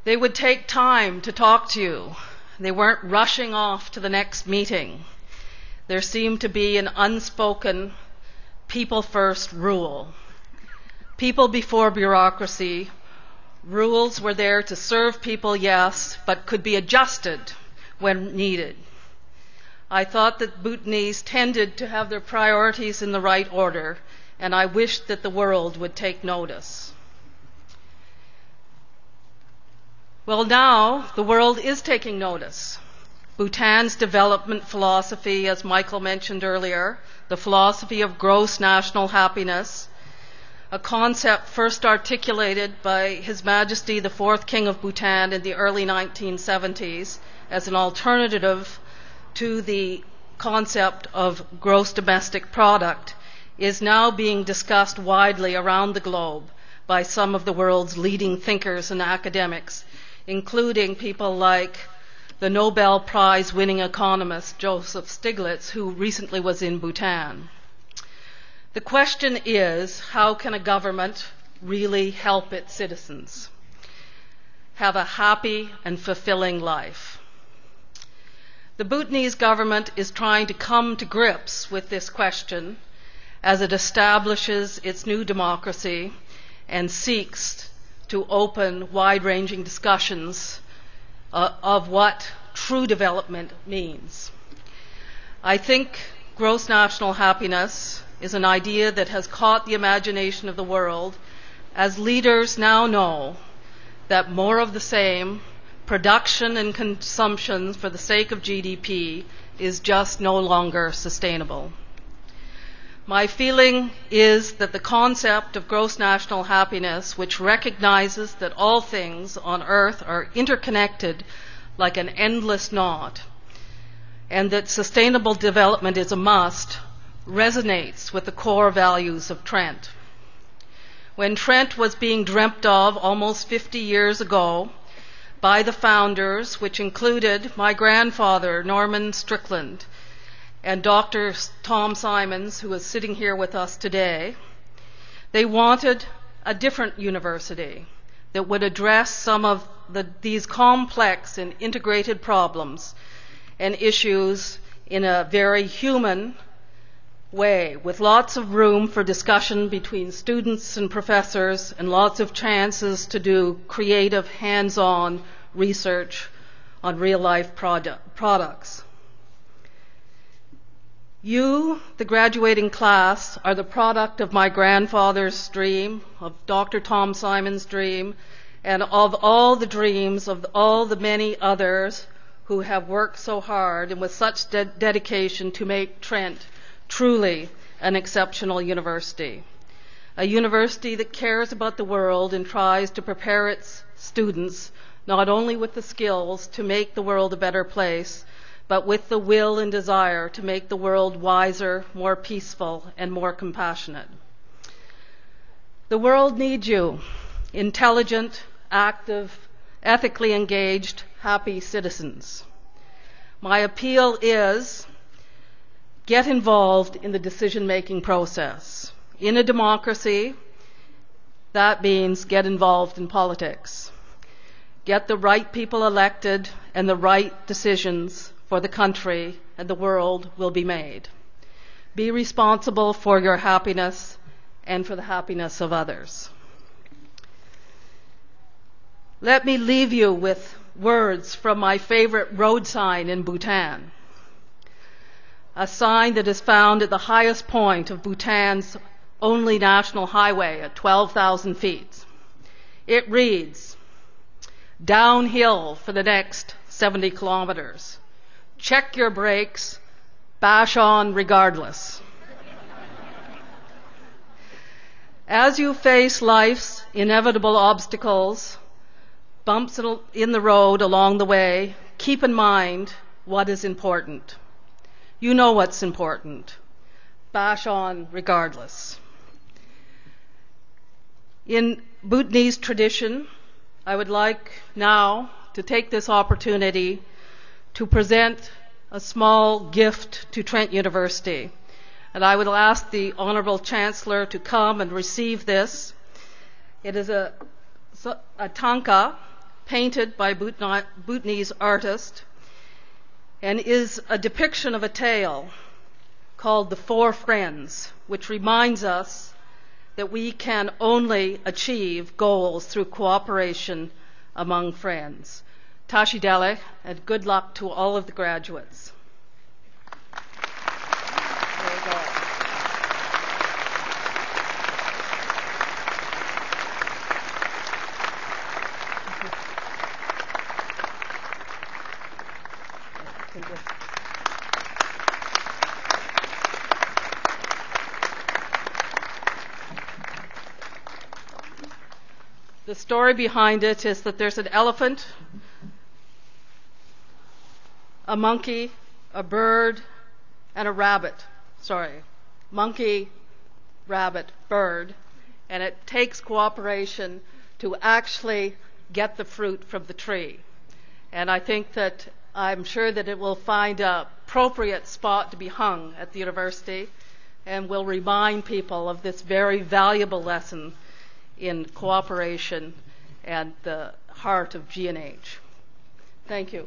They would take time to talk to you. They weren't rushing off to the next meeting. There seemed to be an unspoken people first rule. People before bureaucracy. Rules were there to serve people, yes, but could be adjusted when needed. I thought that Bhutanese tended to have their priorities in the right order, and I wished that the world would take notice. Well, now the world is taking notice. Bhutan's development philosophy, as Michael mentioned earlier, the philosophy of gross national happiness, a concept first articulated by His Majesty the Fourth King of Bhutan in the early 1970s as an alternative to the concept of gross domestic product, is now being discussed widely around the globe by some of the world's leading thinkers and academics, including people like the Nobel Prize winning economist Joseph Stiglitz, who recently was in Bhutan. The question is, how can a government really help its citizens have a happy and fulfilling life? The Bhutanese government is trying to come to grips with this question as it establishes its new democracy and seeks to open wide-ranging discussions of what true development means. I think gross national happiness is an idea that has caught the imagination of the world, as leaders now know that more of the same, production and consumption for the sake of GDP, is just no longer sustainable. My feeling is that the concept of gross national happiness, which recognizes that all things on earth are interconnected like an endless knot, and that sustainable development is a must, resonates with the core values of Trent. When Trent was being dreamt of almost 50 years ago by the founders, which included my grandfather, Nancy Strickland, and Dr. Tom Simons, who is sitting here with us today, they wanted a different university that would address some of these complex and integrated problems and issues in a very human way, with lots of room for discussion between students and professors and lots of chances to do creative, hands-on research on real-life products. You, the graduating class, are the product of my grandfather's dream, of Dr. Tom Simons' dream, and of all the dreams of all the many others who have worked so hard and with such dedication to make Trent truly an exceptional university. A university that cares about the world and tries to prepare its students not only with the skills to make the world a better place, but with the will and desire to make the world wiser, more peaceful, and more compassionate. The world needs you, intelligent, active, ethically engaged, happy citizens. My appeal is, get involved in the decision-making process. In a democracy, that means get involved in politics. Get the right people elected, and the right decisions for the country and the world will be made. Be responsible for your happiness and for the happiness of others. Let me leave you with words from my favorite road sign in Bhutan, a sign that is found at the highest point of Bhutan's only national highway at 12,000 feet. It reads, "Downhill for the next 70 kilometers. Check your brakes, bash on regardless." As you face life's inevitable obstacles, bumps in the road along the way, keep in mind what is important. You know what's important. Bash on regardless. In Bhutanese tradition, I would like now to take this opportunity to present a small gift to Trent University. And I would ask the Honorable Chancellor to come and receive this. It is a tanka painted by Bhutanese artist, and is a depiction of a tale called The Four Friends, which reminds us that we can only achieve goals through cooperation among friends. Tashi Dele, and good luck to all of the graduates. There you go. The story behind it is that there's an elephant, a monkey, a bird, and a rabbit. Monkey, rabbit, bird. And it takes cooperation to actually get the fruit from the tree. And I'm sure that it will find an appropriate spot to be hung at the university and will remind people of this very valuable lesson in cooperation and the heart of G&H. Thank you.